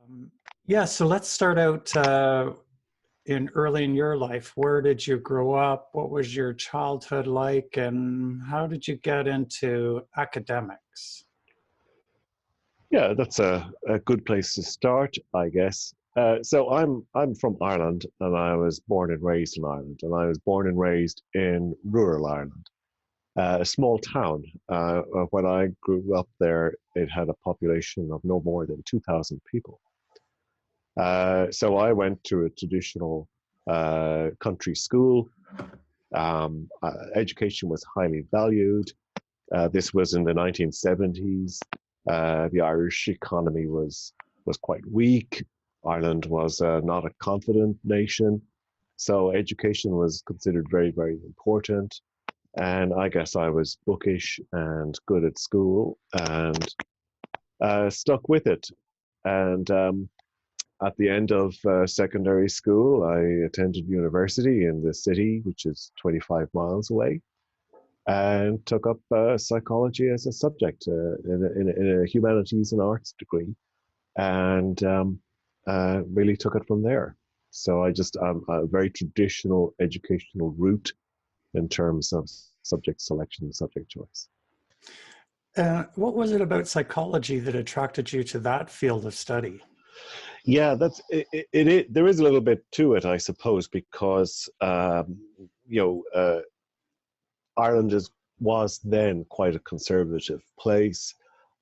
Um, yeah, so let's start out in early in your life. Where did you grow up? What was your childhood like? And how did you get into academics? Yeah, that's a good place to start, I guess. So I'm from Ireland, and I was born and raised in Ireland, and I was born and raised in rural Ireland, a small town. When I grew up there, it had a population of no more than 2,000 people. So I went to a traditional country school. Education was highly valued. This was in the 1970s. The Irish economy was quite weak. Ireland was not a confident nation, so education was considered very, very important. And I guess I was bookish and good at school and stuck with it. And at the end of secondary school, I attended university in the city, which is 25 miles away, and took up psychology as a subject in a humanities and arts degree, and really took it from there. So I just a very traditional educational route in terms of subject selection and subject choice. What was it about psychology that attracted you to that field of study? Yeah, that's it. There is a little bit to it, I suppose, because you know Ireland was then quite a conservative place,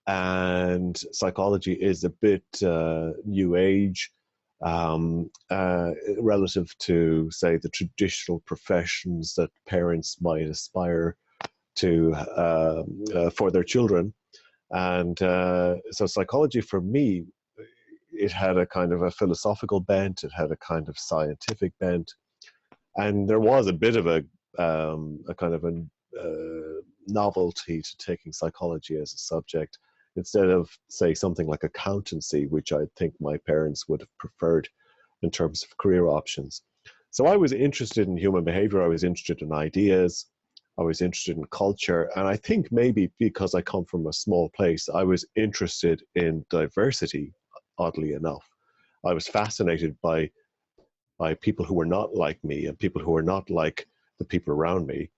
and psychology is a bit new age relative to, say, the traditional professions that parents might aspire to for their children. And so psychology for me, it had a kind of a philosophical bent, it had a kind of scientific bent, and there was a bit of a kind of a novelty to taking psychology as a subject instead of, say, something like accountancy, which I think my parents would have preferred in terms of career options. So I was interested in human behavior, I was interested in ideas, I was interested in culture, and I think maybe because I come from a small place, I was interested in diversity, oddly enough. I was fascinated by people who were not like me and people who were not like the people around me.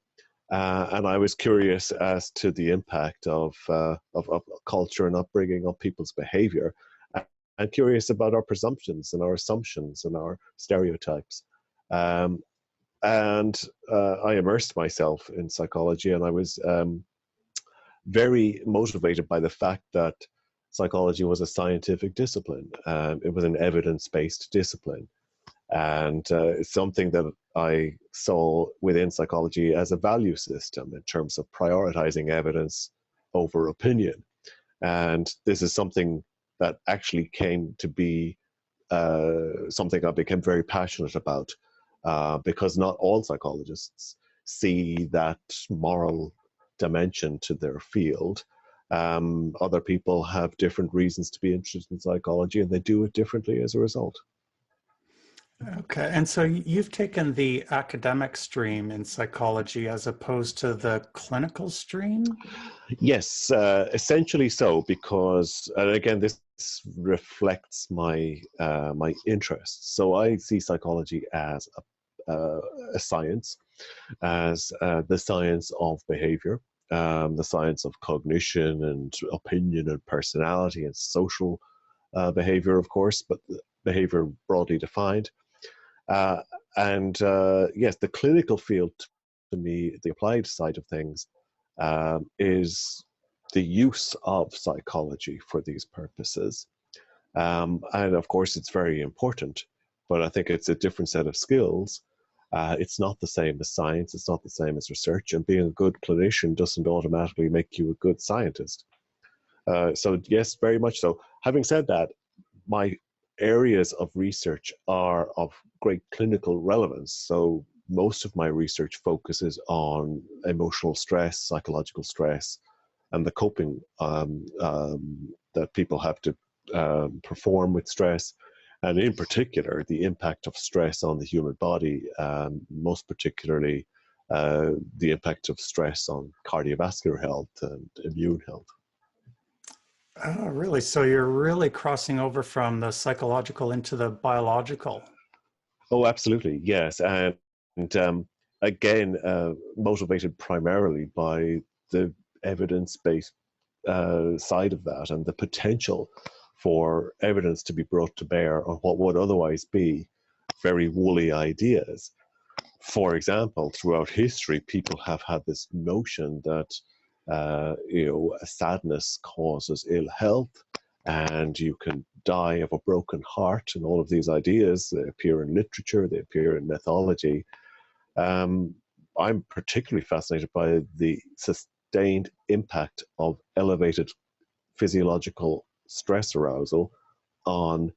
And I was curious as to the impact of culture and upbringing on people's behavior, and curious about our presumptions and our assumptions and our stereotypes. Um, and I immersed myself in psychology, and I was very motivated by the fact that psychology was a scientific discipline. It was an evidence-based discipline. And it's something that I saw within psychology as a value system in terms of prioritizing evidence over opinion. And this is something that actually came to be something I became very passionate about, because not all psychologists see that moral dimension to their field. Other people have different reasons to be interested in psychology, and they do it differently as a result. Okay, and so you've taken the academic stream in psychology as opposed to the clinical stream? Yes, essentially so, because, and again, this reflects my interests. So I see psychology as a science, as the science of behavior, the science of cognition and opinion and personality and social behavior, of course, but behavior broadly defined. Uh, and yes, the clinical field, to me, the applied side of things, is the use of psychology for these purposes. And of course, it's very important, but I think it's a different set of skills. It's not the same as science, it's not the same as research, and being a good clinician doesn't automatically make you a good scientist. So yes, very much so. Having said that, my areas of research are of great clinical relevance. So most of my research focuses on emotional stress, psychological stress, and the coping that people have to perform with stress, and in particular, the impact of stress on the human body, most particularly the impact of stress on cardiovascular health and immune health. Oh, really? So you're really crossing over from the psychological into the biological. Oh, absolutely, yes. And again, motivated primarily by the evidence-based side of that and the potential for evidence to be brought to bear on what would otherwise be very woolly ideas. For example, throughout history, people have had this notion that sadness causes ill health, and you can die of a broken heart, and all of these ideas, they appear in literature, they appear in mythology. Um, I'm particularly fascinated by the sustained impact of elevated physiological stress arousal on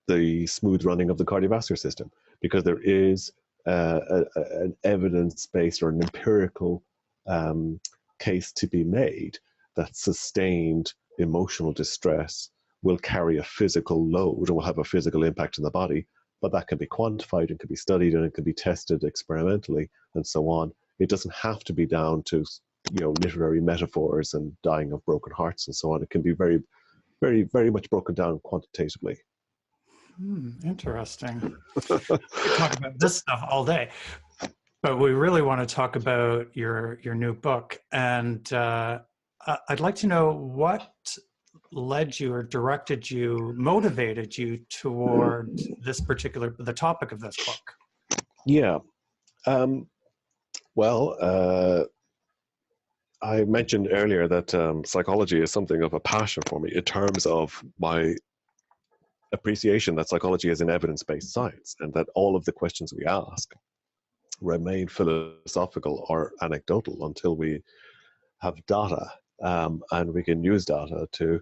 the smooth running of the cardiovascular system, because there is an evidence-based or an empirical um, case to be made that sustained emotional distress will carry a physical load or will have a physical impact on the body, but that can be quantified and can be studied and it can be tested experimentally and so on. It doesn't have to be down to literary metaphors and dying of broken hearts and so on. It can be very, very, very much broken down quantitatively. Interesting. We could talk about this stuff all day, but we really want to talk about your new book. And I'd like to know what led you or directed you, motivated you toward the topic of this book. Yeah. Um, well, I mentioned earlier that psychology is something of a passion for me in terms of my appreciation that psychology is an evidence-based science and that all of the questions we ask remain philosophical or anecdotal until we have data, and we can use data to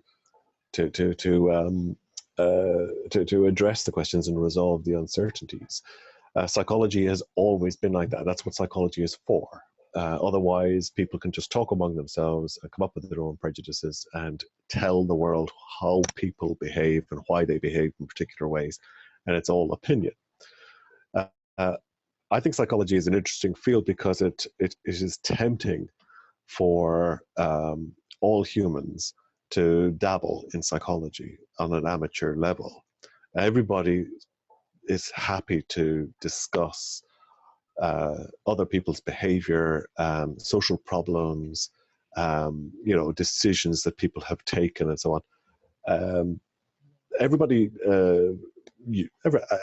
address the questions and resolve the uncertainties. Psychology has always been like that. That's what psychology is for. Otherwise, people can just talk among themselves and come up with their own prejudices and tell the world how people behave and why they behave in particular ways, and it's all opinion. Uh, I think psychology is an interesting field because it is tempting for all humans to dabble in psychology on an amateur level. Everybody is happy to discuss other people's behavior, social problems, decisions that people have taken, and so on. Everybody,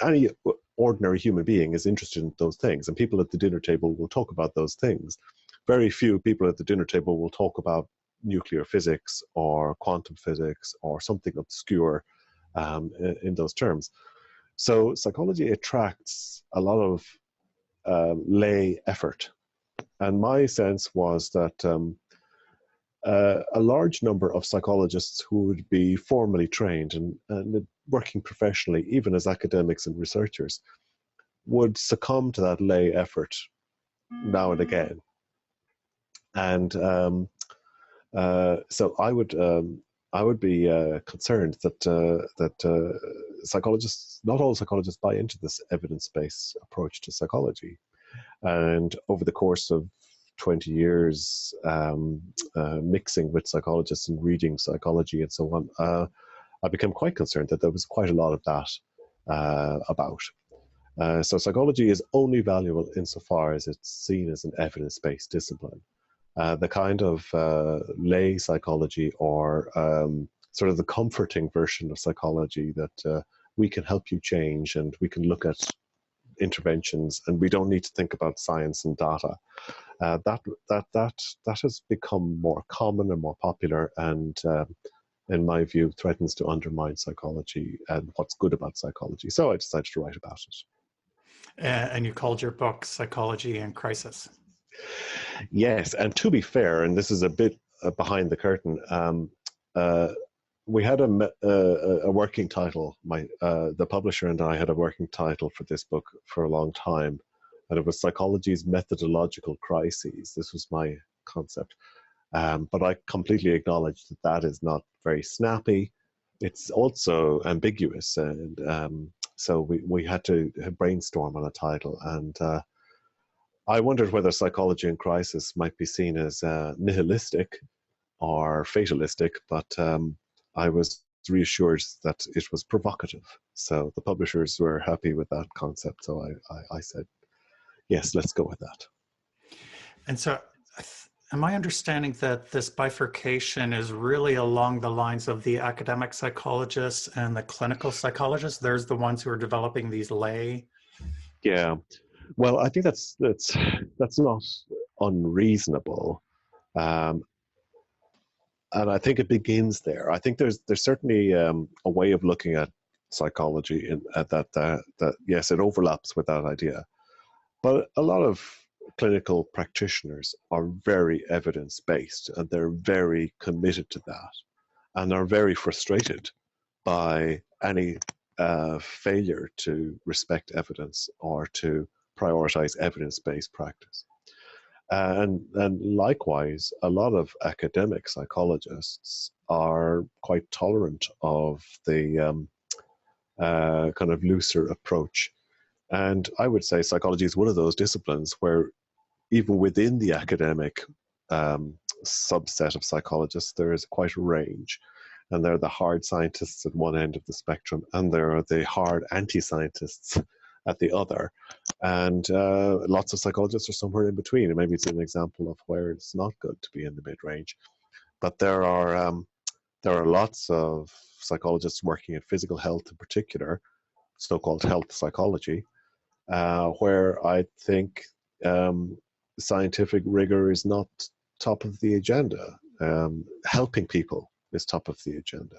any ordinary human being is interested in those things, and people at the dinner table will talk about those things. Very few people at the dinner table will talk about nuclear physics or quantum physics or something obscure in those terms. So psychology attracts a lot of lay effort. And my sense was that a large number of psychologists who would be formally trained and working professionally, even as academics and researchers, would succumb to that lay effort now and again. And so I would be concerned that psychologists, not all psychologists, buy into this evidence-based approach to psychology. And over the course of 20 years, mixing with psychologists and reading psychology and so on, I became quite concerned that there was quite a lot of that about. So psychology is only valuable insofar as it's seen as an evidence-based discipline. The kind of lay psychology or sort of the comforting version of psychology that we can help you change and we can look at interventions and we don't need to think about science and data. That has become more common and more popular, and in my view, threatens to undermine psychology and what's good about psychology. So I decided to write about it. And you called your book Psychology in Crisis. Yes, and to be fair, and this is a bit behind the curtain, we had a working title. The publisher and I had a working title for this book for a long time, and it was Psychology's Methodological Crises. This was my concept. But I completely acknowledge that that is not very snappy. It's also ambiguous, and so we had to brainstorm on a title. And I wondered whether Psychology in Crisis might be seen as nihilistic or fatalistic, but I was reassured that it was provocative. So the publishers were happy with that concept. So I said, yes, let's go with that. And so, am I understanding that this bifurcation is really along the lines of the academic psychologists and the clinical psychologists? There's the ones who are developing these lay. Yeah. Well, I think that's not unreasonable. Um, and I think it begins there. I think there's certainly a way of looking at psychology at that yes, it overlaps with that idea. But a lot of clinical practitioners are very evidence based, and they're very committed to that, and are very frustrated by any failure to respect evidence or to prioritize evidence based practice. And likewise, a lot of academic psychologists are quite tolerant of the kind of looser approach. And I would say psychology is one of those disciplines where even within the academic subset of psychologists, there is quite a range. And there are the hard scientists at one end of the spectrum, and there are the hard anti-scientists at the other. And lots of psychologists are somewhere in between. And maybe it's an example of where it's not good to be in the mid-range. But there are lots of psychologists working in physical health in particular, so-called health psychology, where I think scientific rigor is not top of the agenda. Helping people is top of the agenda.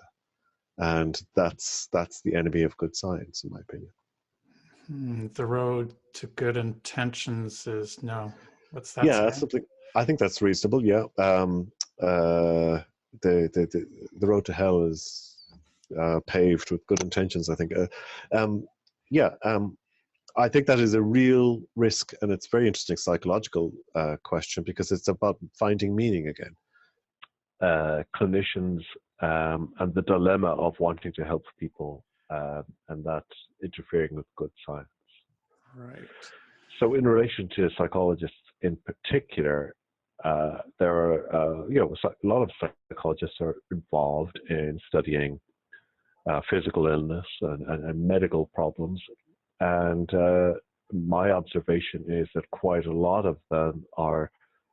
And that's the enemy of good science, in my opinion. The road to good intentions is no. What's that Yeah, saying? that's something. I think that's reasonable. Yeah, the road to hell is paved with good intentions. I think. Yeah, I think that is a real risk, and it's a very interesting psychological question because it's about finding meaning again. Clinicians and the dilemma of wanting to help people and that interfering with good science. Right. So in relation to psychologists in particular, there are, a lot of psychologists are involved in studying physical illness and medical problems. And my observation is that quite a lot of them are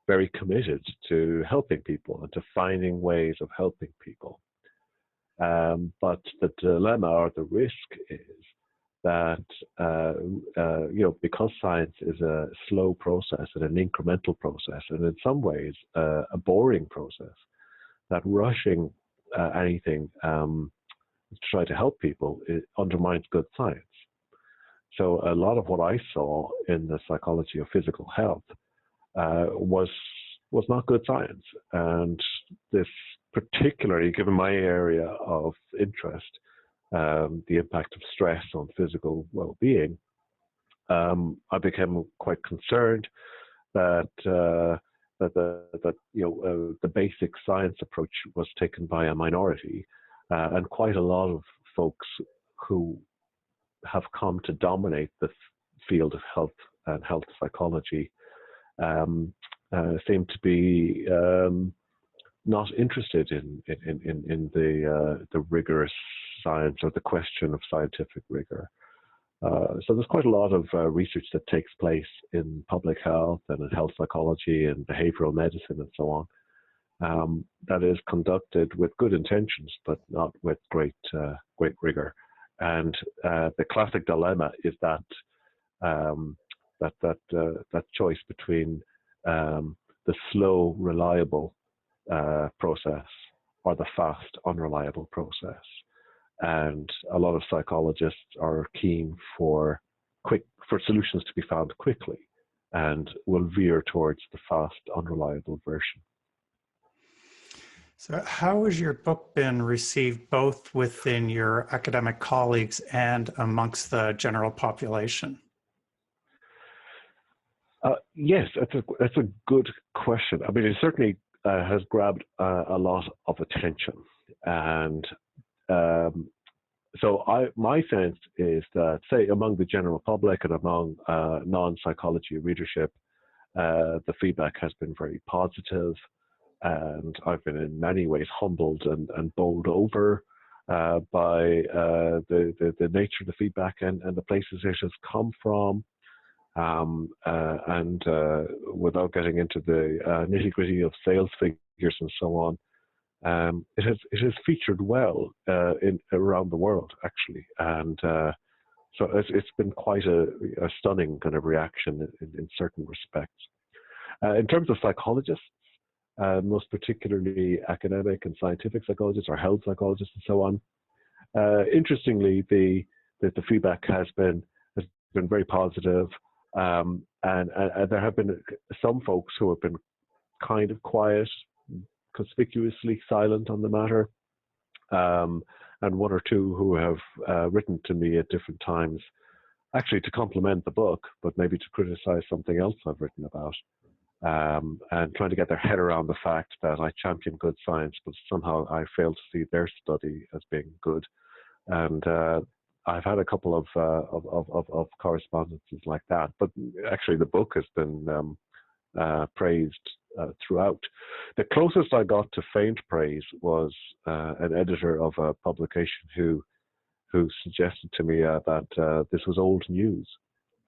very committed to helping people and to finding ways of helping people. But the dilemma or the risk is that, because science is a slow process and an incremental process, and in some ways a boring process, that rushing anything to try to help people, it undermines good science. So a lot of what I saw in the psychology of physical health was not good science. And this, particularly given my area of interest, the impact of stress on physical well-being, I became quite concerned that the basic science approach was taken by a minority, and quite a lot of folks who have come to dominate the field of health and health psychology seem to be not interested in the rigorous science or the question of scientific rigor. So there's quite a lot of research that takes place in public health and in health psychology and behavioral medicine and so on, that is conducted with good intentions, but not with great rigor. And the classic dilemma is that that choice between the slow, reliable process or the fast, unreliable process. And a lot of psychologists are keen for solutions to be found quickly, and will veer towards the fast, unreliable version. So how has your book been received both within your academic colleagues and amongst the general population? Yes, that's a good question. I mean, it certainly has grabbed a lot of attention. And so my sense is that, say, among the general public and among non-psychology readership, the feedback has been very positive. and I've been in many ways humbled and bowled over by the nature of the feedback and the places it has come from. And without getting into the nitty-gritty of sales figures and so on, it has featured well around the world, actually, and so it's been quite a stunning kind of reaction in certain respects. In terms of psychologists, most particularly academic and scientific psychologists or health psychologists and so on, interestingly, the feedback has been very positive, and there have been some folks who have been kind of quiet, conspicuously silent on the matter, and one or two who have written to me at different times, actually to compliment the book, but maybe to criticize something else I've written about, and trying to get their head around the fact that I champion good science, but somehow I fail to see their study as being good. And I've had a couple of correspondences like that, but actually the book has been praised throughout. The closest I got to faint praise was an editor of a publication who suggested to me that this was old news,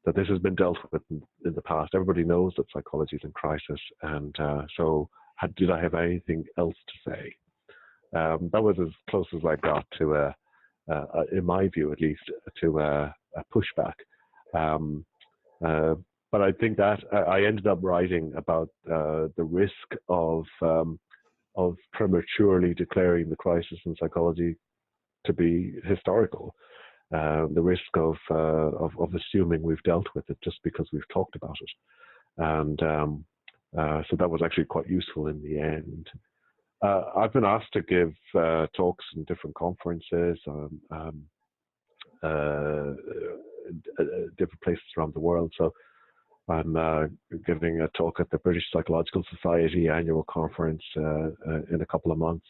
that this has been dealt with in the past. Everybody knows that psychology is in crisis, and so did I have anything else to say? That was as close as I got to, in my view at least, to a pushback. But I think that I ended up writing about the risk of prematurely declaring the crisis in psychology to be historical, the risk of assuming we've dealt with it just because we've talked about it, and so that was actually quite useful in the end. I've been asked to give talks in different conferences, different places around the world. So I'm giving a talk at the British Psychological Society annual conference in a couple of months.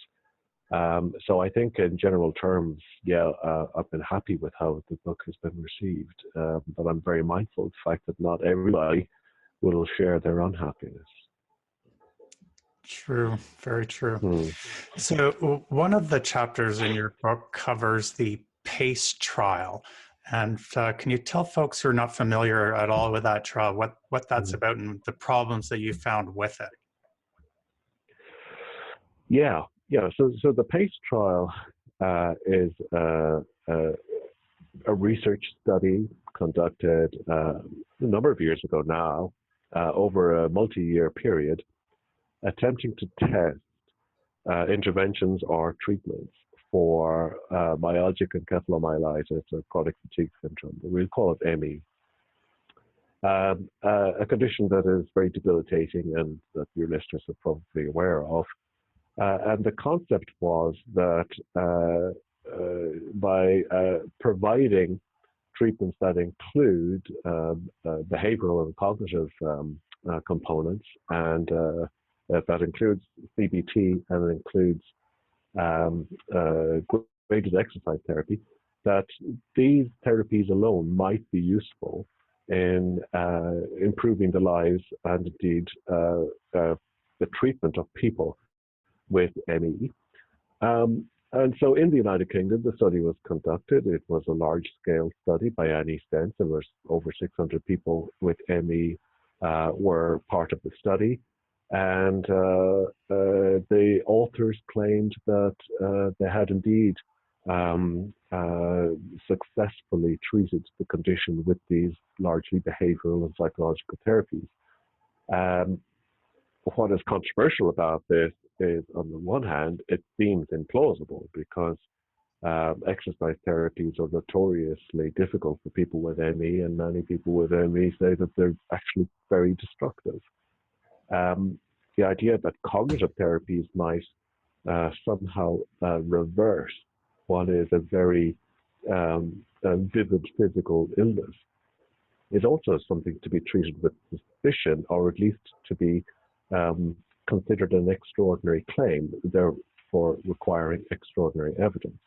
So I think in general terms, yeah, I've been happy with how the book has been received, but I'm very mindful of the fact that not everybody will share their unhappiness. True, very true. So one of the chapters in your book covers the PACE trial. And can you tell folks who are not familiar at all with that trial what that's about and the problems that you found with it? Yeah. So the PACE trial is a research study conducted a number of years ago now, over a multi-year period, attempting to test interventions or treatments for myalgic encephalomyelitis or chronic fatigue syndrome. We'll call it ME. A condition that is very debilitating and that your listeners are probably aware of. And the concept was that by providing treatments that include behavioral and cognitive components, and that includes CBT and it includes graded exercise therapy, that these therapies alone might be useful in improving the lives and indeed the treatment of people with ME. And so in the United Kingdom, the study was conducted. It was a large-scale study by any sense. There were over 600 people with ME were part of the study. And the authors claimed that they had indeed successfully treated the condition with these largely behavioral and psychological therapies. What is controversial about this is, on the one hand, it seems implausible because exercise therapies are notoriously difficult for people with ME, and many people with ME say that they're actually very destructive. The idea that cognitive therapies might somehow reverse what is a very vivid physical illness is also something to be treated with suspicion, or at least to be considered an extraordinary claim, therefore requiring extraordinary evidence.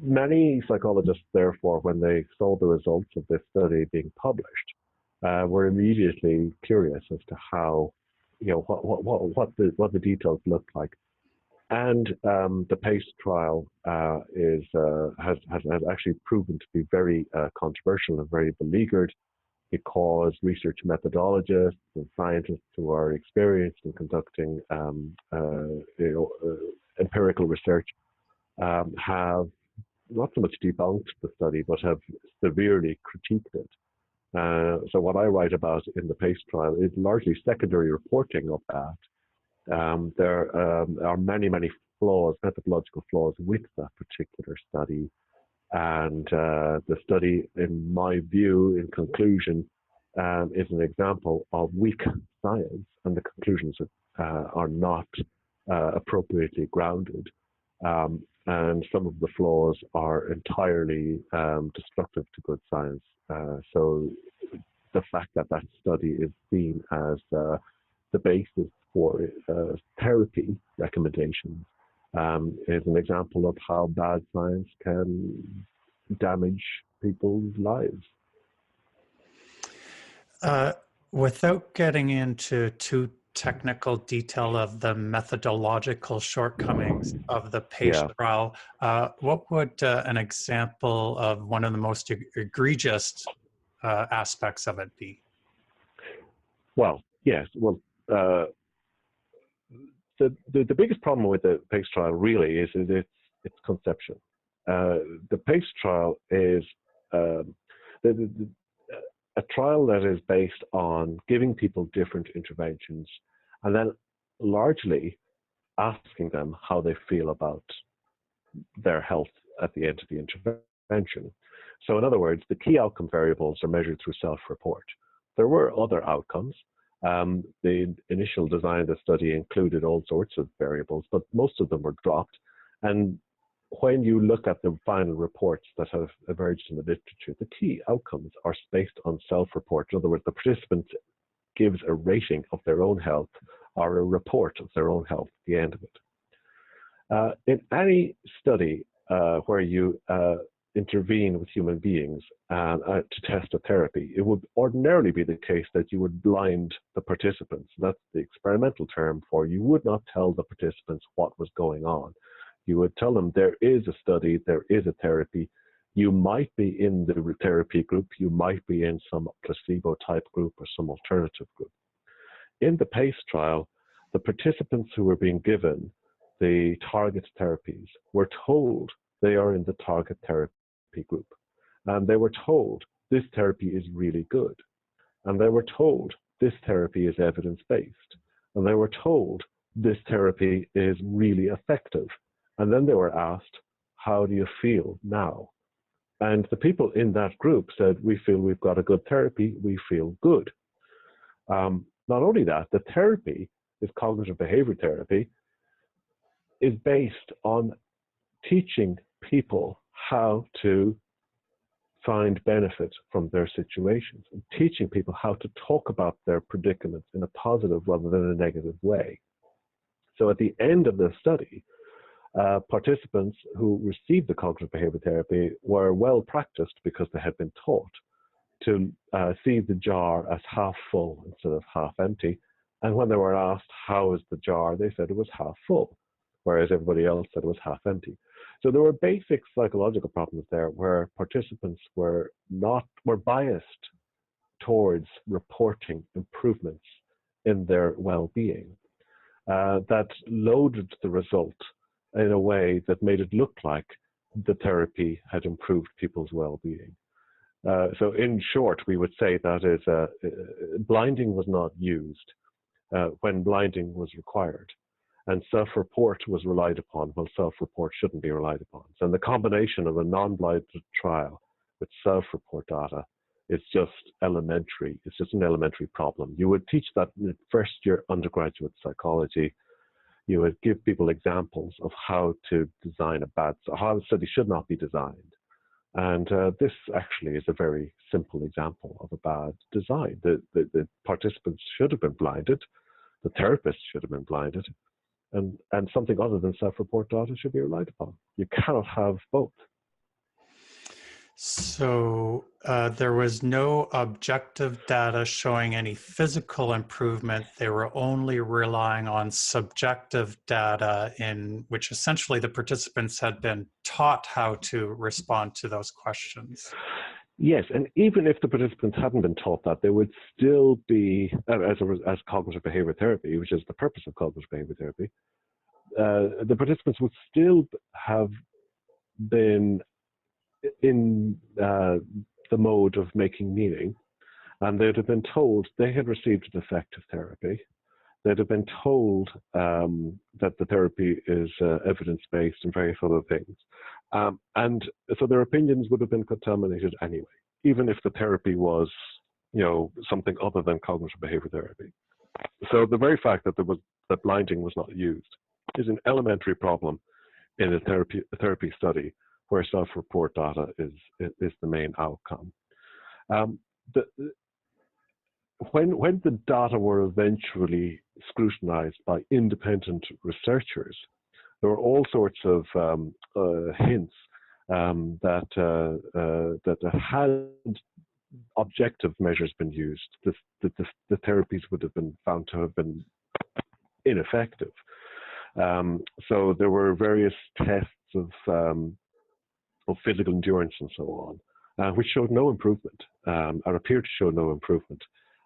Many psychologists, therefore, when they saw the results of this study being published, were immediately curious as to how what the details look like. And the PACE trial has actually proven to be very controversial and very beleaguered, because research methodologists and scientists who are experienced in conducting empirical research have not so much debunked the study, but have severely critiqued it. So what I write about in the PACE trial is largely secondary reporting of that. There are many flaws, methodological flaws with that particular study. And the study, in my view, in conclusion, is an example of weak science, and the conclusions are not appropriately grounded. And some of the flaws are entirely destructive to good science. So the fact that that study is seen as the basis for therapy recommendations is an example of how bad science can damage people's lives. Without getting into too technical detail of the methodological shortcomings of the PACE trial, what would an example of one of the most egregious aspects of it be? Well, yes. Well, the biggest problem with the PACE trial really is its conception. The PACE trial is a trial that is based on giving people different interventions and then largely asking them how they feel about their health at the end of the intervention. So in other words, the key outcome variables are measured through self-report. There were other outcomes. The initial design of the study included all sorts of variables, but most of them were dropped. And when you look at the final reports that have emerged in the literature, the key outcomes are based on self-report. In other words, the participant gives a rating of their own health or a report of their own health at the end of it. In any study where you intervene with human beings to test a therapy, it would ordinarily be the case that you would blind the participants. That's the experimental term for you would not tell the participants what was going on. You would tell them there is a study, there is a therapy. You might be in the therapy group, you might be in some placebo type group or some alternative group. In the PACE trial, the participants who were being given the target therapies were told they are in the target therapy group. And they were told this therapy is really good. And they were told this therapy is evidence-based. And they were told this therapy is really effective. And then they were asked, how do you feel now? And the people in that group said, we feel we've got a good therapy, we feel good. Not only that, the therapy, this cognitive behavior therapy, is based on teaching people how to find benefit from their situations and teaching people how to talk about their predicaments in a positive rather than a negative way. So at the end of the study, participants who received the cognitive behavior therapy were well practiced because they had been taught to see the jar as half full instead of half empty. And when they were asked, how is the jar, they said it was half full, whereas everybody else said it was half empty. So there were basic psychological problems there where participants were biased towards reporting improvements in their well-being that loaded the result in a way that made it look like the therapy had improved people's well-being. So in short, we would say that blinding was not used when blinding was required. And self-report was relied upon when self-report shouldn't be relied upon. So the combination of a non-blinded trial with self-report data is just elementary. It's just an elementary problem. You would teach that in first year undergraduate psychology. You would give people examples of how to design how a study should not be designed. And this actually is a very simple example of a bad design. The participants should have been blinded. The therapists should have been blinded. And something other than self-report data should be relied upon. You cannot have both. So there was no objective data showing any physical improvement. They were only relying on subjective data in which essentially the participants had been taught how to respond to those questions. Yes, and even if the participants hadn't been taught that, there would still be, as cognitive behavior therapy, which is the purpose of cognitive behavior therapy, the participants would still have been in the mode of making meaning, and they'd have been told they had received an effective therapy. They'd have been told that the therapy is evidence-based and various other things. And so their opinions would have been contaminated anyway, even if the therapy was, something other than cognitive behavior therapy. So the very fact that blinding was not used is an elementary problem in a therapy study where self-report data is the main outcome. When the data were eventually scrutinized by independent researchers, there were all sorts of hints that had objective measures been used, the therapies would have been found to have been ineffective. So there were various tests of physical endurance and so on, which showed no improvement, or appeared to show no improvement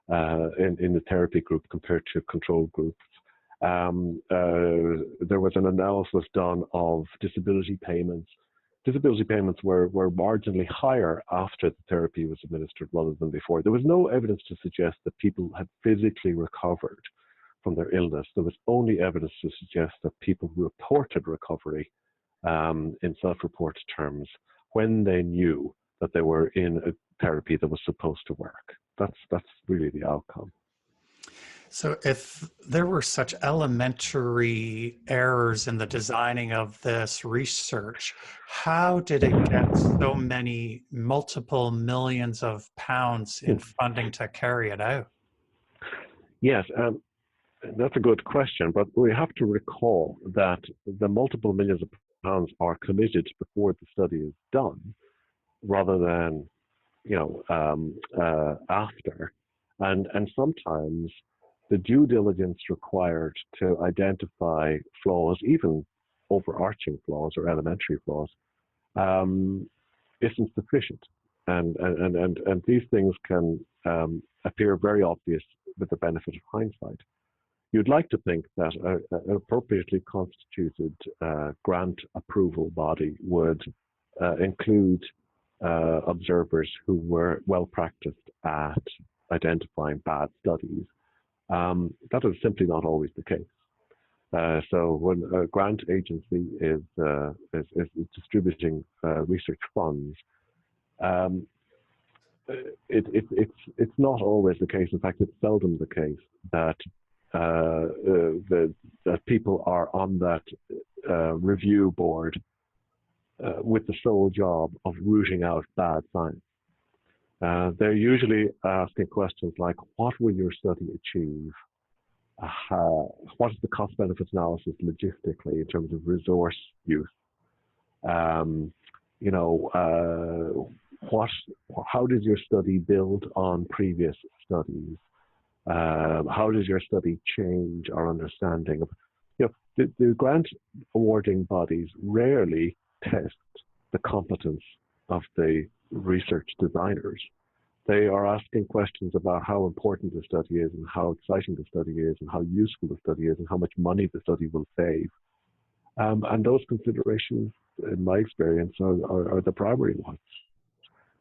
in the therapy group compared to control groups. There was an analysis done of disability payments. Disability payments were marginally higher after the therapy was administered rather than before. There was no evidence to suggest that people had physically recovered from their illness. There was only evidence to suggest that people reported recovery in self-report terms when they knew that they were in a therapy that was supposed to work. That's really the outcome. So if there were such elementary errors in the designing of this research, how did it get so many multiple millions of pounds in funding to carry it out? Yes, that's a good question, but we have to recall that the multiple millions of pounds are committed before the study is done, rather than after, and sometimes the due diligence required to identify flaws, even overarching flaws or elementary flaws, isn't sufficient, and these things can appear very obvious with the benefit of hindsight. You'd like to think that an appropriately constituted grant approval body would include observers who were well practiced at identifying bad studies. That is simply not always the case. So when a grant agency is distributing research funds, it's not always the case. In fact, it's seldom the case that that people are on that review board with the sole job of rooting out bad science. They're usually asking questions like, what will your study achieve? What is the cost-benefit analysis logistically in terms of resource use? How does your study build on previous studies? How does your study change our understanding of, the grant awarding bodies rarely test the competence of the research designers. They are asking questions about how important the study is and how exciting the study is and how useful the study is and how much money the study will save. And those considerations, in my experience, are the primary ones.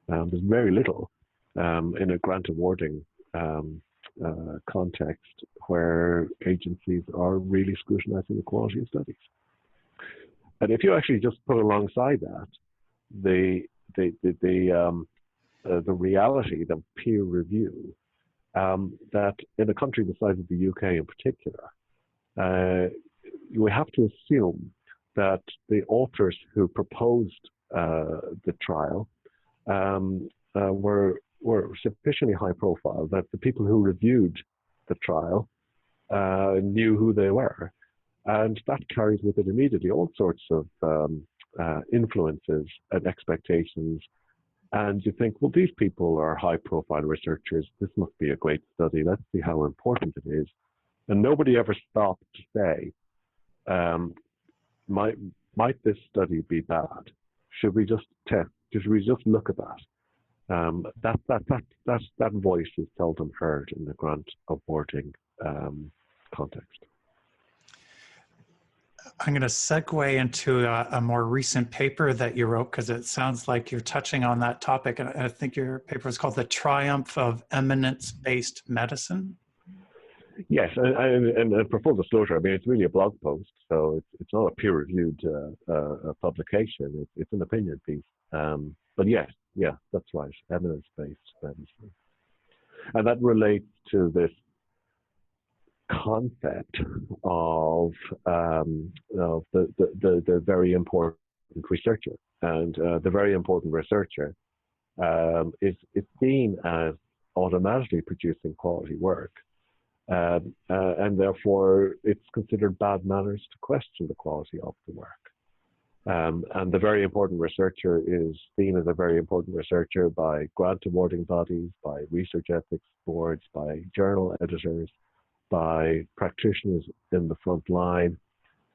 There's very little in a grant awarding context where agencies are really scrutinizing the quality of studies. And if you actually just put alongside that the reality of peer review, that in a country the size of the UK in particular, we have to assume that the authors who proposed the trial were sufficiently high profile that the people who reviewed the trial knew who they were. And that carries with it immediately all sorts of influences and expectations And you think, well, these people are high-profile researchers. This must be a great study. Let's see how important it is. And nobody ever stopped to say, um, might this study be bad? Should we just test? Should we just look at that? That voice is seldom heard in the grant awarding context. I'm going to segue into a more recent paper that you wrote, because it sounds like you're touching on that topic. And I think your paper is called The Triumph of Eminence-Based Medicine. Yes, and for full disclosure, I mean, it's really a blog post, so it's not a peer-reviewed publication. It's an opinion piece. But yes, yeah, that's right, evidence-based medicine. And that relates to this concept of the very important researcher. And the very important researcher is seen as automatically producing quality work. And therefore, it's considered bad manners to question the quality of the work. And the very important researcher is seen as a very important researcher by grant awarding bodies, by research ethics boards, by journal editors, by practitioners in the front line,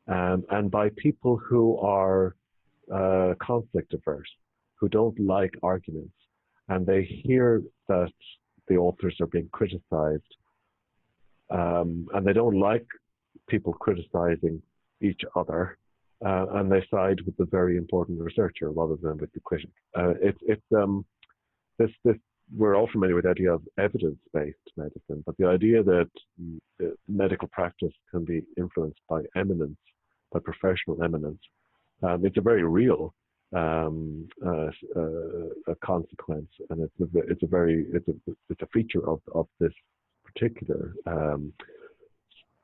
and by people who are conflict averse, who don't like arguments, and they hear that the authors are being criticized, and they don't like people criticizing each other, and they side with the very important researcher rather than with the critic. We're all familiar with the idea of evidence-based medicine, but the idea that medical practice can be influenced by eminence, by professional eminence, it's a very real a consequence, and it's a feature of this particular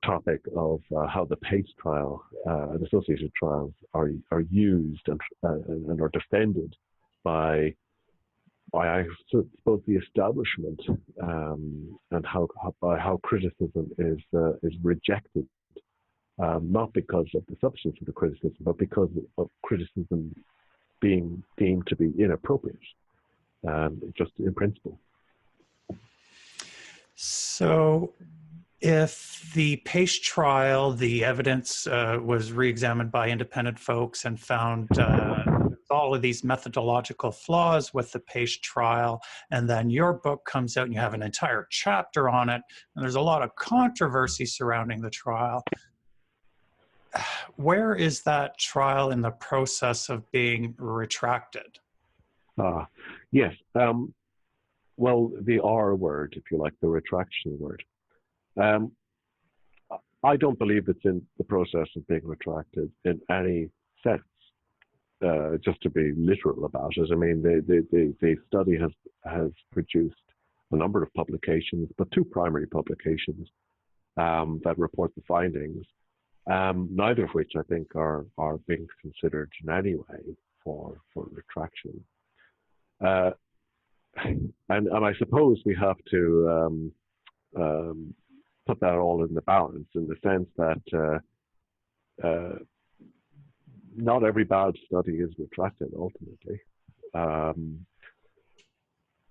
topic of how the PACE trial and associated trials are used and are defended by I suppose the establishment, and how criticism is rejected, not because of the substance of the criticism, but because of criticism being deemed to be inappropriate, just in principle. So, if the PACE trial, the evidence was re-examined by independent folks and found all of these methodological flaws with the PACE trial, and then your book comes out and you have an entire chapter on it, and there's a lot of controversy surrounding the trial. Where is that trial in the process of being retracted? Yes. Well, the R word, if you like, the retraction word. I don't believe it's in the process of being retracted in any sense. Just to be literal about it, I mean, the study has produced a number of publications, but two primary publications that report the findings, neither of which I think are being considered in any way for retraction. And I suppose we have to put that all in the balance, in the sense that not every bad study is retracted ultimately.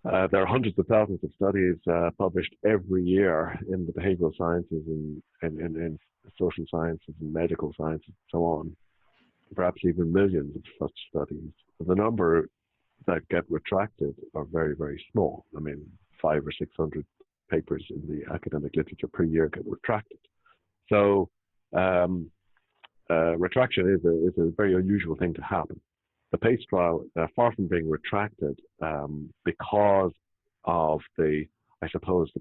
There are hundreds of thousands of studies published every year in the behavioral sciences and social sciences and medical sciences and so on, perhaps even millions of such studies. The number that get retracted are very, very small. I mean, 500 or 600 papers in the academic literature per year get retracted. So retraction is a very unusual thing to happen. The PACE trial, far from being retracted because of the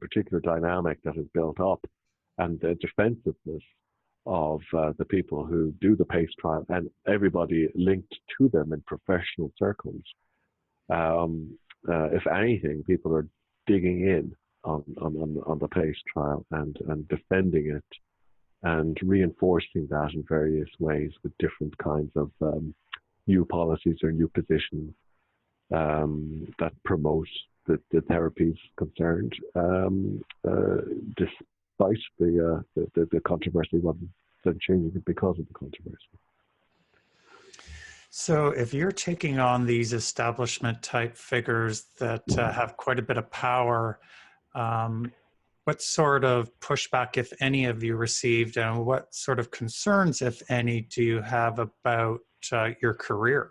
particular dynamic that is built up and the defensiveness of the people who do the PACE trial and everybody linked to them in professional circles. If anything, people are digging in on the PACE trial and defending it and reinforcing that in various ways with different kinds of new policies or new positions that promote the therapies concerned, despite the controversy, rather than changing it because of the controversy. So, if you're taking on these establishment type figures that have quite a bit of power, um, what sort of pushback, if any, have you received, and what sort of concerns, if any, do you have about your career?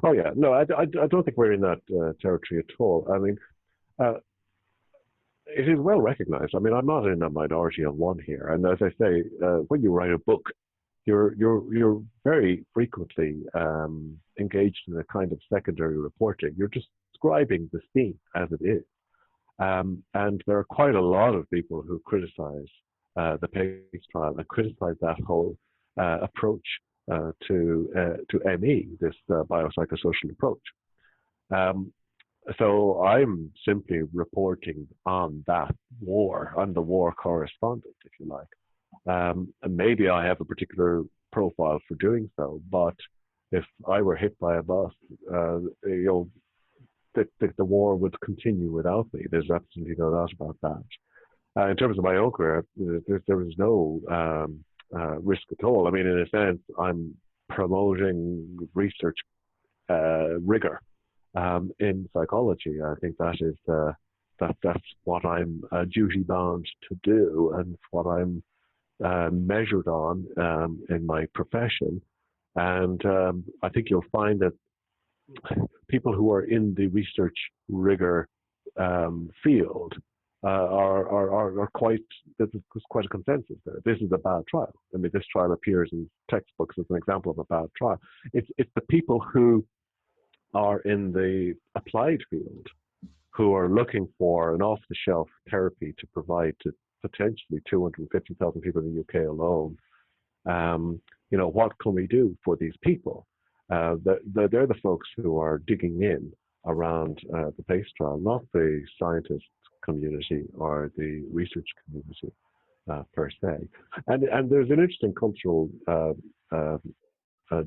Oh yeah, no, I don't think we're in that territory at all. I mean, uh, it is well recognized. I mean, I'm not in a minority of one here. And as I say, when you write a book, you're very frequently engaged in a kind of secondary reporting. You're just describing the scene as it is. And there are quite a lot of people who criticize the PACE trial and criticize that whole approach to ME, this biopsychosocial approach. Um, so I'm simply reporting on that war. I'm the war correspondent, if you like. And maybe I have a particular profile for doing so, but if I were hit by a bus, the war would continue without me. There's absolutely no doubt about that. In terms of my own career, there was no risk at all. I mean, in a sense, I'm promoting research rigor in psychology. I think that's what I'm duty bound to do, and what I'm measured on in my profession. And I think you'll find that people who are in the research rigor field are quite, there's quite a consensus there. This is a bad trial. I mean, this trial appears in textbooks as an example of a bad trial. It's the people who are in the applied field who are looking for an off-the-shelf therapy to provide to potentially 250,000 people in the UK alone. What can we do for these people? They're the folks who are digging in around the PACE trial, not the scientist community or the research community per se. And there's an interesting cultural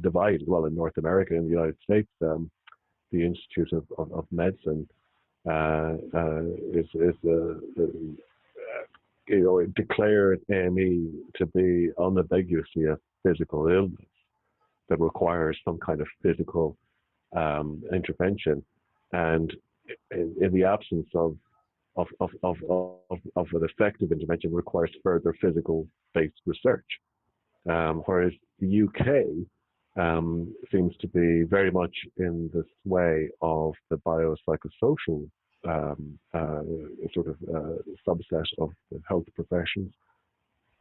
divide as well in North America and the United States. The Institute of Medicine declared ME to be unambiguously a physical illness that requires some kind of physical intervention, and in the absence of an effective intervention, requires further physical-based research. Whereas the UK seems to be very much in the sway of the biopsychosocial subset of the health professions,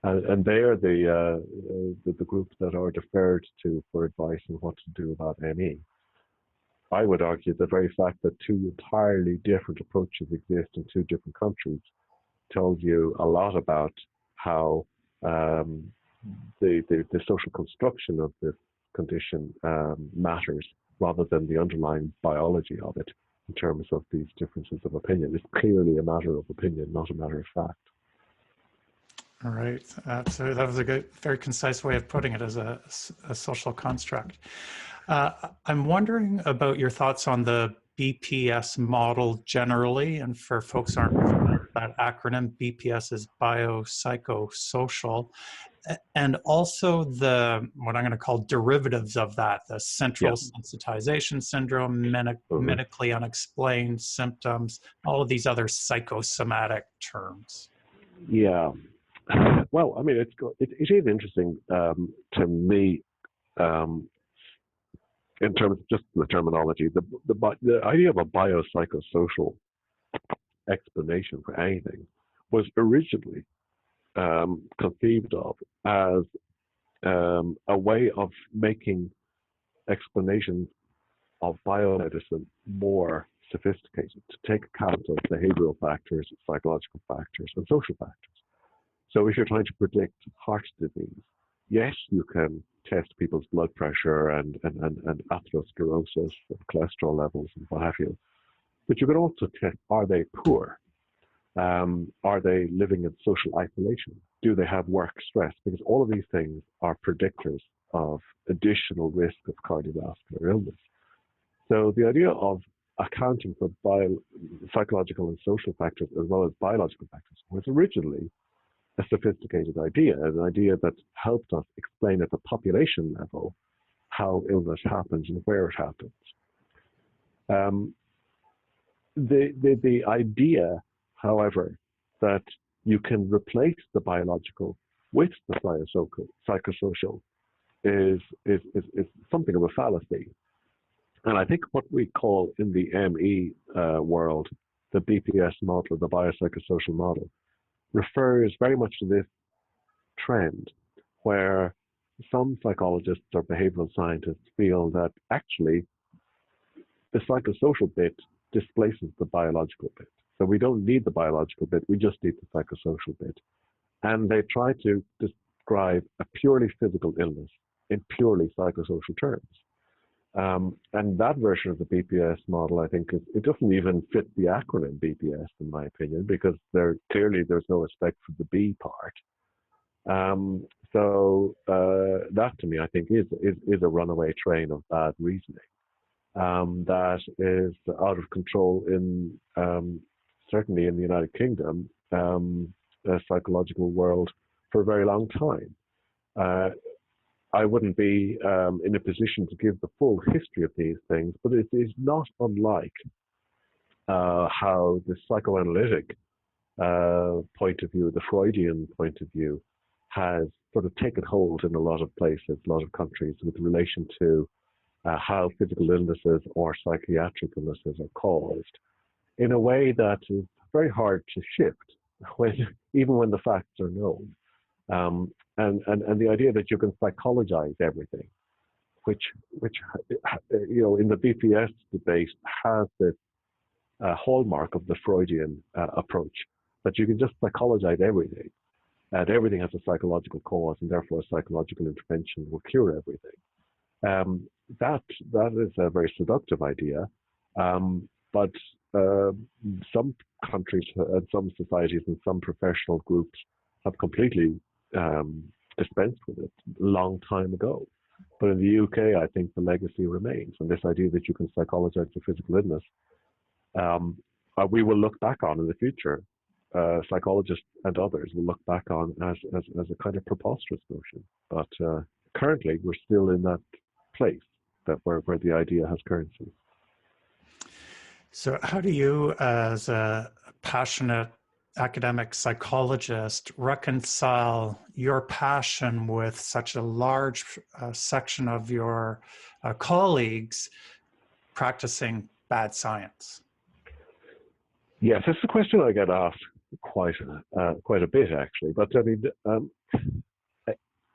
and they are the groups that are deferred to for advice on what to do about ME. I would argue the very fact that two entirely different approaches exist in two different countries tells you a lot about how the social construction of this condition matters, rather than the underlying biology of it in terms of these differences of opinion. It's clearly a matter of opinion, not a matter of fact. All right. So that was a good, very concise way of putting it, as a social construct. I'm wondering about your thoughts on the BPS model generally, and for folks who aren't familiar with that acronym, BPS is biopsychosocial, and also the, what I'm going to call derivatives of that, the central sensitization syndrome, medically unexplained symptoms, all of these other psychosomatic terms. Yeah. Well, I mean, it is interesting to me in terms of just the terminology. The idea of a biopsychosocial explanation for anything was originally conceived of as a way of making explanations of biomedicine more sophisticated, to take account of behavioral factors, psychological factors, and social factors. So if you're trying to predict heart disease, yes, you can test people's blood pressure and atherosclerosis and cholesterol levels and what have you. But you can also test, are they poor? Are they living in social isolation? Do they have work stress? Because all of these things are predictors of additional risk of cardiovascular illness. So the idea of accounting for psychological and social factors as well as biological factors was originally a sophisticated idea, an idea that helped us explain at the population level how illness happens and where it happens. The idea, however, that you can replace the biological with the psychosocial is something of a fallacy. And I think what we call in the ME world, the BPS model, the biopsychosocial model, refers very much to this trend where some psychologists or behavioral scientists feel that actually the psychosocial bit displaces the biological bit. So we don't need the biological bit, we just need the psychosocial bit. And they try to describe a purely physical illness in purely psychosocial terms. And that version of the BPS model, I think, it doesn't even fit the acronym BPS, in my opinion, because clearly there's no respect for the B part. So that, to me, I think, is a runaway train of bad reasoning that is out of control in certainly in the United Kingdom, the psychological world for a very long time. I wouldn't be in a position to give the full history of these things, but it is not unlike how the psychoanalytic point of view, the Freudian point of view, has sort of taken hold in a lot of places, a lot of countries, with relation to how physical illnesses or psychiatric illnesses are caused in a way that is very hard to shift, even when the facts are known. And the idea that you can psychologize everything, which in the BPS debate has this hallmark of the Freudian approach, that you can just psychologize everything, and everything has a psychological cause, and therefore a psychological intervention will cure everything. That is a very seductive idea, but some countries and some societies and some professional groups have completely dispensed with it a long time ago. But in the UK, I think the legacy remains, and this idea that you can psychologize the physical illness, we will look back on in the future. Psychologists and others will look back on as a kind of preposterous notion. But currently, we're still in that place where the idea has currency. So how do you, as a passionate academic psychologist, reconcile your passion with such a large section of your colleagues practicing bad science? Yes, it's a question I get asked quite a bit, actually. But I mean,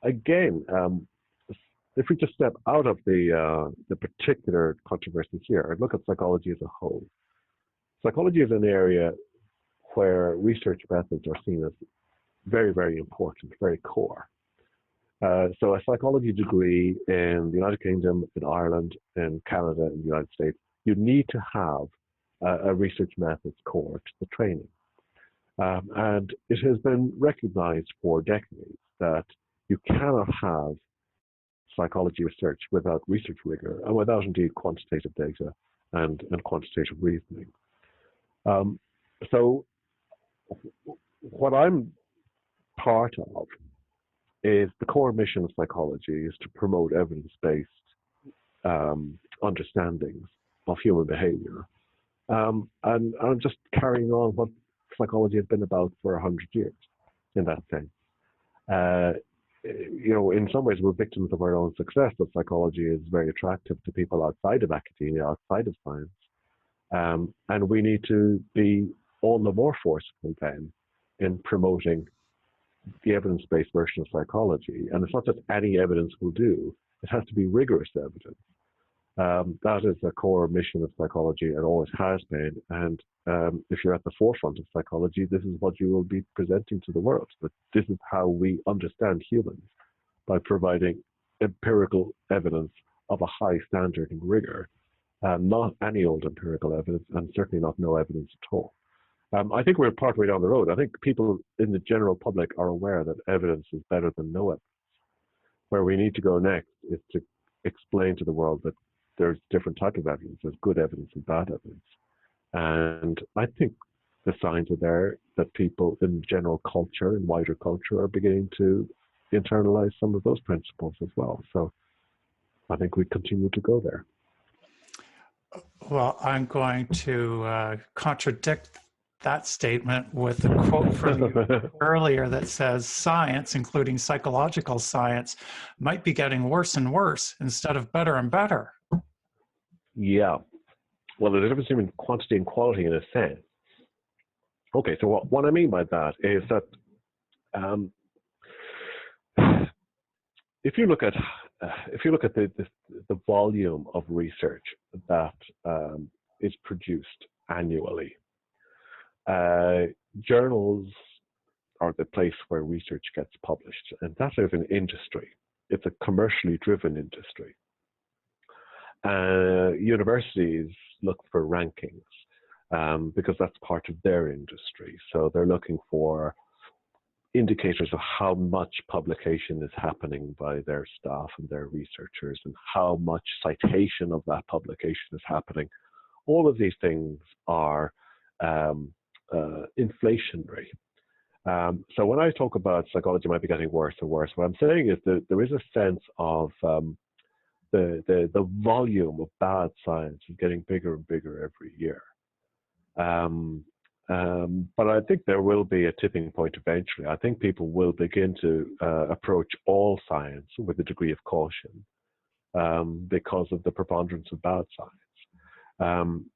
again, if we just step out of the particular controversy here and look at psychology as a whole, psychology is an area where research methods are seen as very, very important, very core. So a psychology degree in the United Kingdom, in Ireland, in Canada, in the United States, you need to have a research methods core to the training. And it has been recognized for decades that you cannot have psychology research without research rigor and without indeed quantitative data and quantitative reasoning. So what I'm part of is the core mission of psychology is to promote evidence-based understandings of human behavior. And I'm just carrying on what psychology has been about for 100 years in that sense. In some ways, we're victims of our own success, but psychology is very attractive to people outside of academia, outside of science. And we need to be all the more forceful then in promoting the evidence-based version of psychology. And it's not that any evidence will do, it has to be rigorous evidence. That is a core mission of psychology and always has been. And if you're at the forefront of psychology, this is what you will be presenting to the world. But this is how we understand humans, by providing empirical evidence of a high standard and rigor, not any old empirical evidence, and certainly not no evidence at all. I think we're partway down the road. I think people in the general public are aware that evidence is better than no evidence. Where we need to go next is to explain to the world that there's different types of evidence. There's good evidence and bad evidence. And I think the signs are there that people in general culture and wider culture are beginning to internalize some of those principles as well. So I think we continue to go there. Well, I'm going to contradict that statement with a quote from you earlier that says science, including psychological science, might be getting worse and worse instead of better and better. Yeah. Well, there's a difference between quantity and quality in a sense. Okay, so what I mean by that is that if you look at the volume of research that is produced annually, journals are the place where research gets published, and that is an industry. It's a commercially driven industry. Universities look for rankings because that's part of their industry. So they're looking for indicators of how much publication is happening by their staff and their researchers, and how much citation of that publication is happening. All of these things are inflationary. So when I talk about psychology might be getting worse and worse, what I'm saying is that there is a sense of the volume of bad science is getting bigger and bigger every year. But I think there will be a tipping point eventually. I think people will begin to approach all science with a degree of caution because of the preponderance of bad science.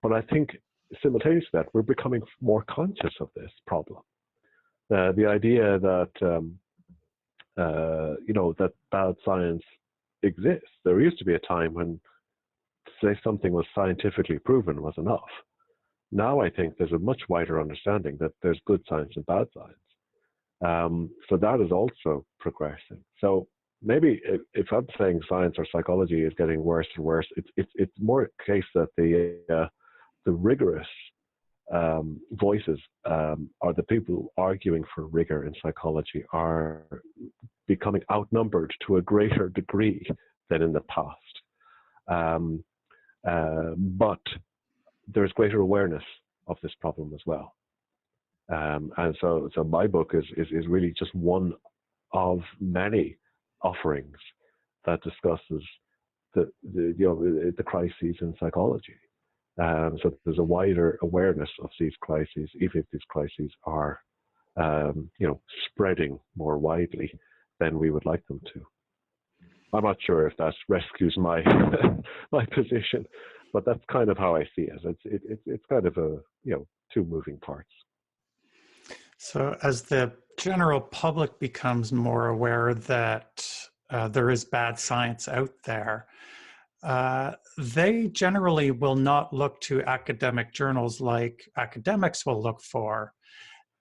But I think simultaneously that we're becoming more conscious of this problem. The idea that that bad science exists. There used to be a time when to say something was scientifically proven was enough. Now I think there's a much wider understanding that there's good science and bad science. So that is also progressing. So maybe if I'm saying science or psychology is getting worse and worse, it's more a case that the rigorous voices or the people arguing for rigor in psychology are becoming outnumbered to a greater degree than in the past. But there's greater awareness of this problem as well. And so my book is really just one of many offerings that discusses the crises in psychology. So there's a wider awareness of these crises, even if these crises are, spreading more widely than we would like them to. I'm not sure if that rescues my my position, but that's kind of how I see it. It's kind of two moving parts. So as the general public becomes more aware that there is bad science out there, they generally will not look to academic journals like academics will look for.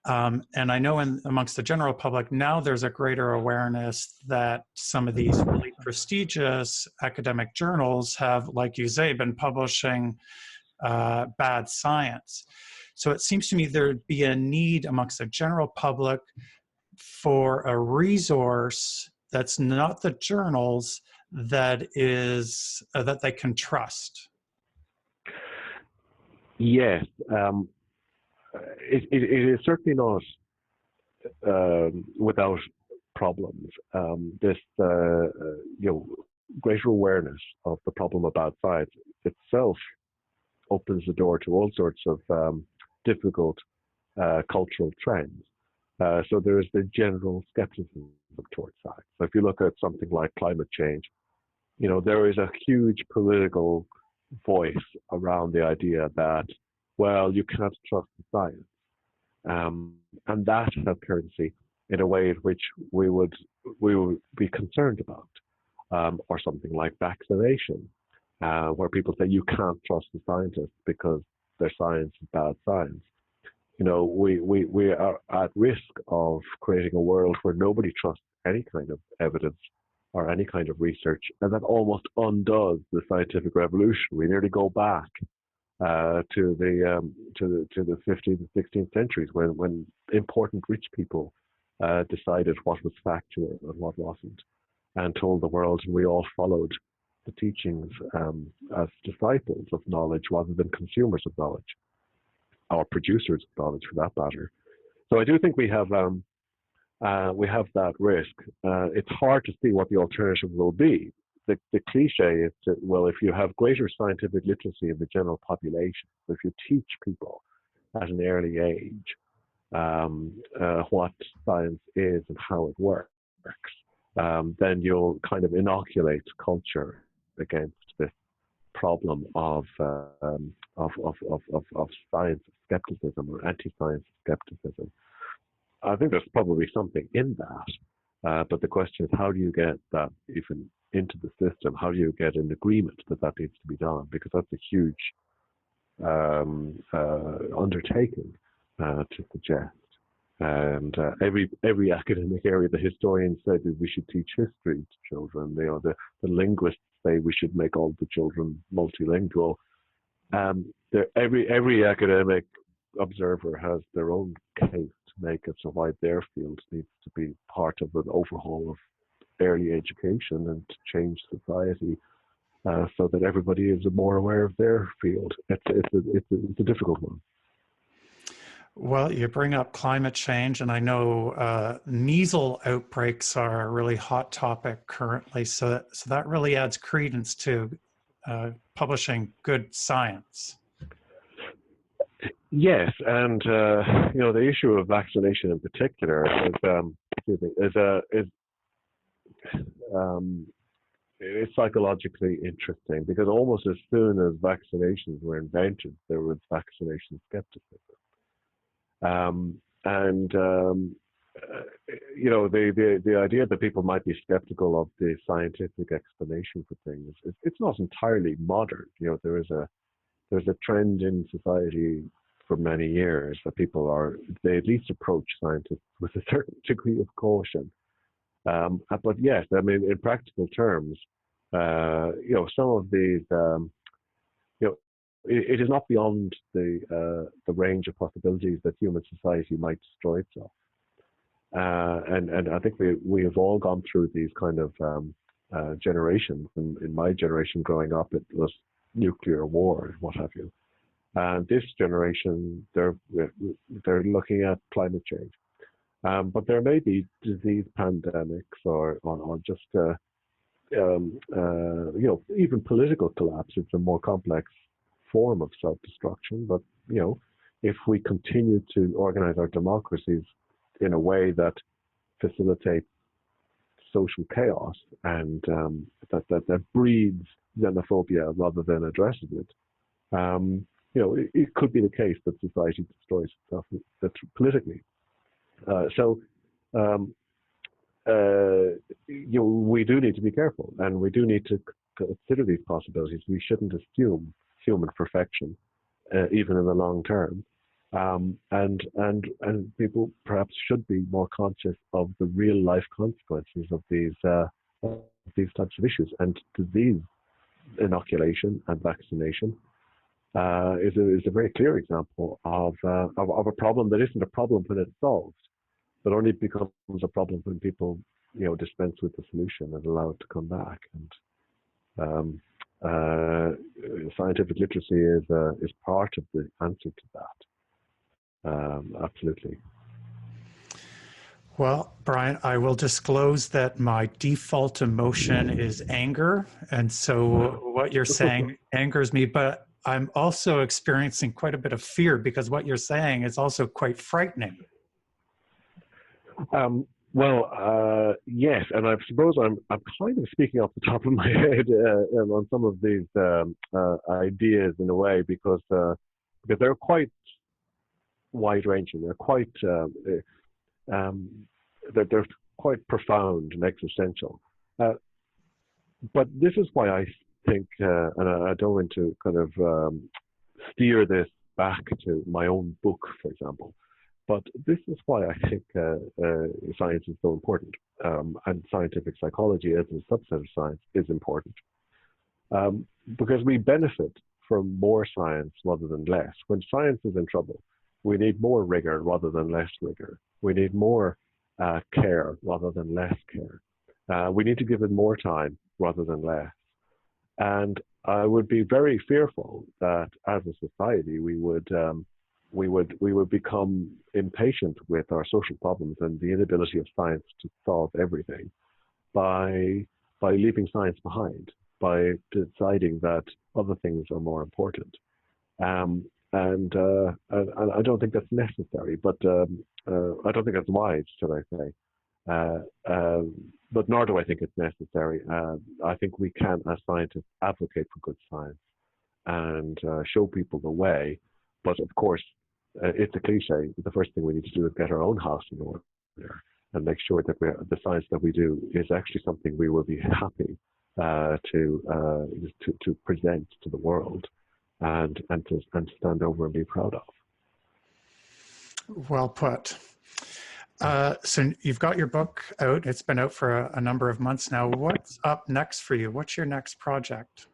And I know amongst the general public, now there's a greater awareness that some of these really prestigious academic journals have, like you say, been publishing bad science. So it seems to me there'd be a need amongst the general public for a resource that's not the journals that is that they can trust. Yes, it is certainly not without problems. This greater awareness of the problem of bad science itself opens the door to all sorts of difficult cultural trends. So there is the general skepticism towards science. So if you look at something like climate change, there is a huge political voice around the idea that, well, you cannot trust the science. And that has currency in a way in which we would be concerned about, or something like vaccination, where people say you can't trust the scientists because their science is bad science. We are at risk of creating a world where nobody trusts any kind of evidence or any kind of research, and that almost undoes the scientific revolution. We nearly go back to the 15th and 16th centuries when important rich people decided what was factual and what wasn't, and told the world, and we all followed the teachings as disciples of knowledge rather than consumers of knowledge, or producers of knowledge for that matter. So I do think we have that risk. It's hard to see what the alternative will be. the cliche is that, well, if you have greater scientific literacy in the general population, if you teach people at an early age what science is and how it works, then you'll kind of inoculate culture against this problem of science skepticism or anti-science skepticism. I think there's probably something in that, but the question is, how do you get that even into the system? How do you get an agreement that that needs to be done? Because that's a huge undertaking to suggest. And every academic area, the historians say that we should teach history to children. The linguists say we should make all the children multilingual. Every academic observer has their own case to make as to why their field needs to be part of an overhaul of early education and to change society so that everybody is more aware of their field. It's a difficult one. Well, you bring up climate change, and I know measles outbreaks are a really hot topic currently. So that really adds credence to publishing good science. Yes, and the issue of vaccination in particular is psychologically interesting, because almost as soon as vaccinations were invented, there was vaccination skepticism. The idea that people might be skeptical of the scientific explanation for things, it's not entirely modern. There's a trend in society for many years that they at least approach scientists with a certain degree of caution. But yes, I mean, in practical terms, some of these, it is not beyond the range of possibilities that human society might destroy itself. And I think we have all gone through these kind of generations. And in my generation growing up, it was nuclear war and what have you. And this generation, they're looking at climate change. But there may be disease pandemics or just even political collapse. It's a more complex form of self-destruction. But if we continue to organize our democracies in a way that facilitates social chaos and that breeds xenophobia rather than addresses it, it could be the case that society destroys itself politically. We do need to be careful, and we do need to consider these possibilities. We shouldn't assume human perfection, even in the long term. And people perhaps should be more conscious of the real life consequences of these types of issues. And disease inoculation and vaccination is a very clear example of a problem that isn't a problem when it's solved, but only becomes a problem when people dispense with the solution and allow it to come back. And scientific literacy is part of the answer to that. Absolutely. Well, Brian, I will disclose that my default emotion is anger. And so what you're saying angers me, but I'm also experiencing quite a bit of fear, because what you're saying is also quite frightening. Yes, and I suppose I'm kind of speaking off the top of my head on some of these ideas in a way, because they're quite wide-ranging. They're quite they're quite profound and existential. But this is why I think, and I don't want to kind of steer this back to my own book, for example. But this is why I think science is so important, and scientific psychology as a subset of science is important, because we benefit from more science rather than less. When science is in trouble, we need more rigor rather than less rigor. We need more care rather than less care. We need to give it more time rather than less. And I would be very fearful that as a society we would become impatient with our social problems and the inability of science to solve everything by by leaving science behind, by deciding that other things are more important. And I don't think that's necessary, but I don't think that's wise, should I say. But nor do I think it's necessary. I think we can, as scientists, advocate for good science and show people the way. But of course, it's a cliche. The first thing we need to do is get our own house in order and make sure that the science that we do is actually something we will be happy to present to the world and to stand over and be proud of. Well put. So you've got your book out. It's been out for a number of months now. What's up next for you? What's your next project?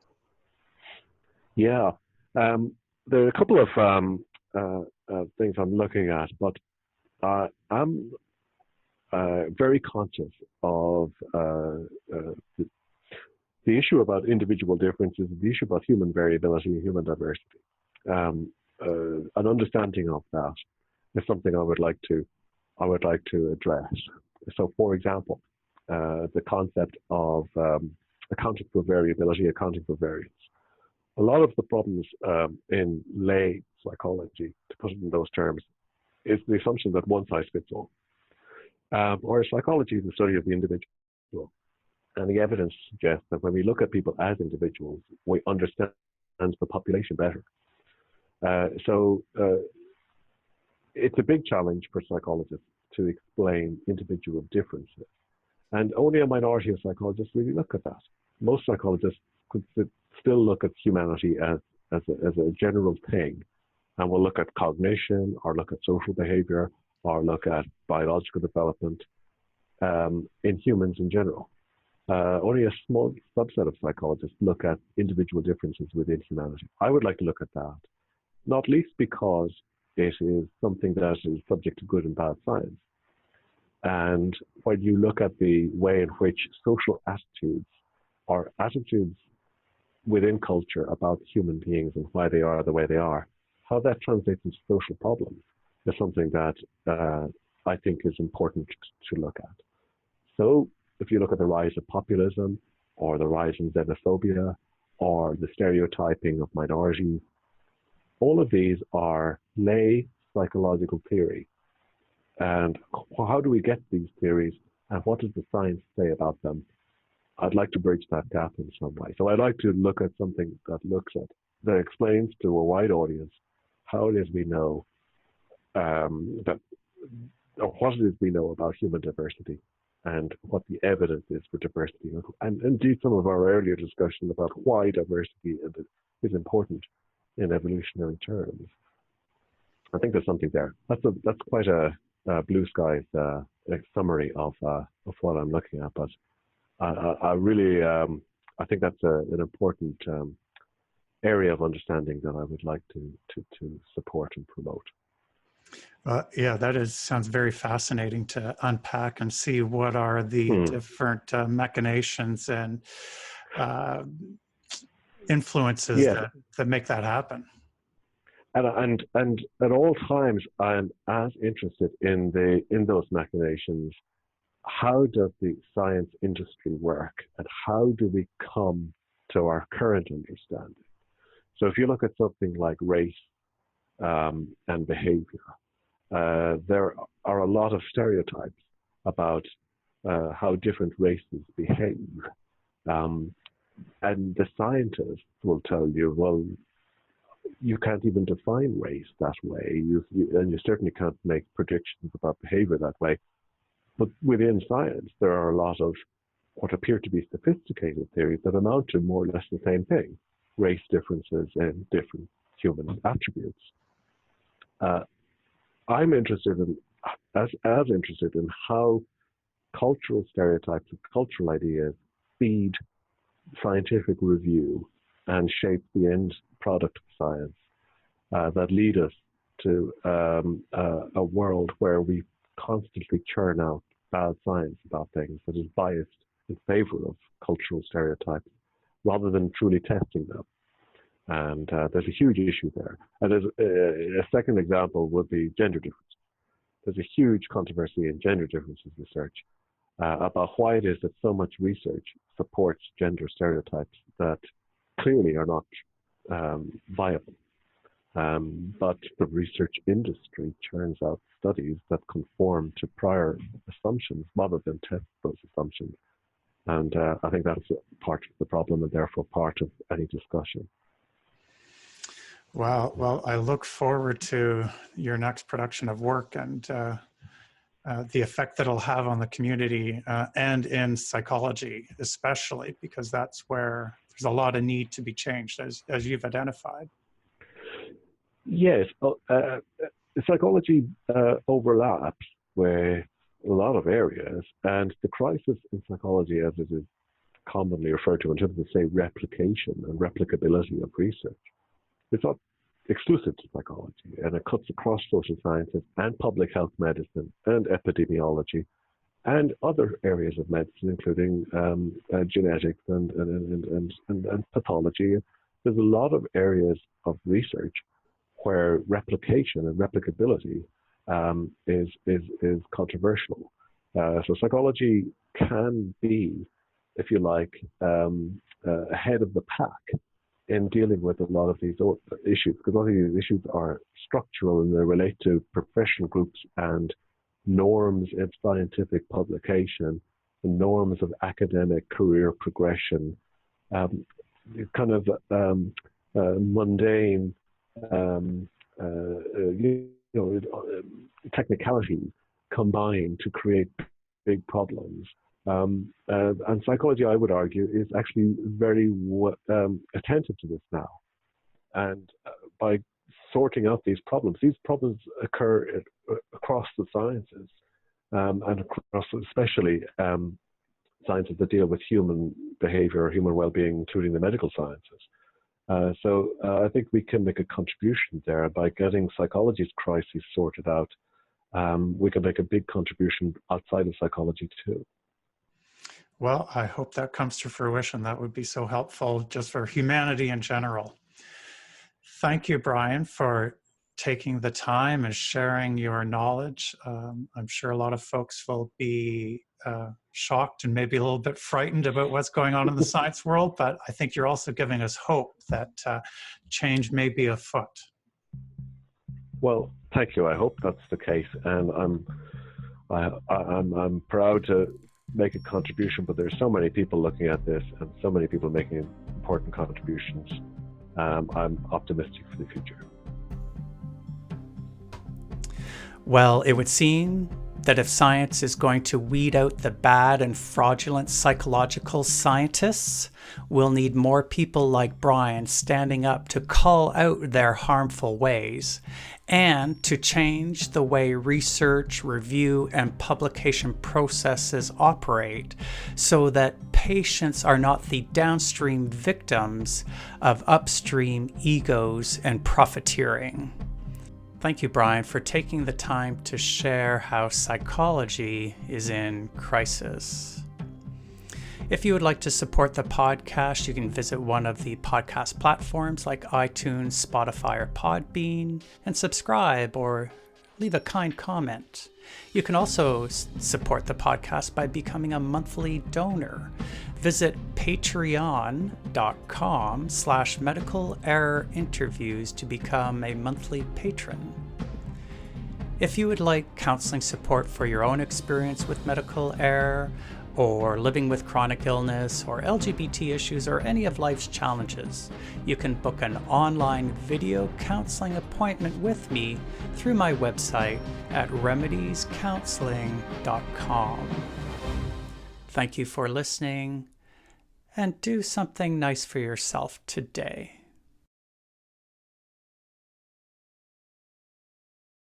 Yeah, there are a couple of things I'm looking at, but I'm very conscious of the issue about individual differences, the issue about human variability and human diversity. An understanding of that is something I would like to address. So, for example, the concept of accounting for variability, accounting for variance. A lot of the problems in lay psychology, to put it in those terms, is the assumption that one size fits all. Or psychology is the study of the individual. And the evidence suggests that when we look at people as individuals, we understand the population better. So it's a big challenge for psychologists to explain individual differences. And only a minority of psychologists really look at that. Most psychologists could still look at humanity as a general thing, and will look at cognition, or look at social behavior, or look at biological development in humans in general. Only a small subset of psychologists look at individual differences within humanity. I would like to look at that, not least because it is something that is subject to good and bad science. And when you look at the way in which social attitudes or attitudes within culture about human beings and why they are the way they are, how that translates into social problems is something that I think is important to look at. So if you look at the rise of populism, or the rise in xenophobia, or the stereotyping of minorities, all of these are lay psychological theory. And how do we get these theories, and what does the science say about them? I'd like to bridge that gap in some way. So I'd like to look at something that explains to a wide audience how it is we know what it is we know about human diversity, and what the evidence is for diversity, and indeed some of our earlier discussion about why diversity is important in evolutionary terms. I think there's something there. That's quite a blue skies summary of what I'm looking at, but I really I think that's an important area of understanding that I would like to support and promote. Yeah, sounds very fascinating to unpack and see what are the different machinations and influences that make that happen. And at all times, I'm as interested in those machinations. How does the science industry work, and how do we come to our current understanding? So if you look at something like race and behavior, there are a lot of stereotypes about how different races behave. And the scientists will tell you, well, you can't even define race that way, and you certainly can't make predictions about behavior that way. But within science, there are a lot of what appear to be sophisticated theories that amount to more or less the same thing: race differences and different human attributes. I'm interested in, as interested in how cultural stereotypes and cultural ideas feed scientific review and shape the end product of science that lead us to a world where we constantly churn out bad science about things that is biased in favor of cultural stereotypes rather than truly testing them. And there's a huge issue there. And there's a second example would be gender differences. There's a huge controversy in gender differences research. about why it is that so much research supports gender stereotypes that clearly are not viable. But the research industry churns out studies that conform to prior assumptions rather than test those assumptions. And I think that's part of the problem and therefore part of any discussion. Well, I look forward to your next production of work and the effect that it'll have on the community and in psychology, especially because that's where there's a lot of need to be changed, as you've identified. Yes, psychology overlaps with a lot of areas, and the crisis in psychology, as it is commonly referred to in terms of, say, replication and replicability of research, it's not exclusive to psychology, and it cuts across social sciences and public health medicine and epidemiology and other areas of medicine, including genetics and pathology. There's a lot of areas of research where replication and replicability is controversial. So psychology can be, if you like, ahead of the pack in dealing with a lot of these issues, because a lot of these issues are structural and they relate to professional groups and norms of scientific publication, the norms of academic career progression, kind of mundane technicalities combine to create big problems. And psychology, I would argue, is actually very attentive to this now. And by sorting out these problems occur across the sciences and across especially sciences that deal with human behavior or human well-being, including the medical sciences. So I think we can make a contribution there by getting psychology's crises sorted out. We can make a big contribution outside of psychology too. Well, I hope that comes to fruition. That would be so helpful just for humanity in general. Thank you, Brian, for taking the time and sharing your knowledge. I'm sure a lot of folks will be shocked and maybe a little bit frightened about what's going on in the science world, but I think you're also giving us hope that change may be afoot. Well, thank you. I hope that's the case, and I'm proud to make a contribution, but there's so many people looking at this and so many people making important contributions. I'm optimistic for the future. Well, it would seem that if science is going to weed out the bad and fraudulent psychological scientists, we'll need more people like Brian standing up to call out their harmful ways and to change the way research, review, and publication processes operate so that patients are not the downstream victims of upstream egos and profiteering. Thank you, Brian, for taking the time to share how psychology is in crisis. If you would like to support the podcast, you can visit one of the podcast platforms like iTunes, Spotify, or Podbean, and subscribe or leave a kind comment. You can also support the podcast by becoming a monthly donor. Visit patreon.com/medicalerrorinterviews to become a monthly patron. If you would like counseling support for your own experience with medical error, or living with chronic illness, or LGBT issues, or any of life's challenges, you can book an online video counseling appointment with me through my website at RemediesOnlineCounseling.com. Thank you for listening, and do something nice for yourself today.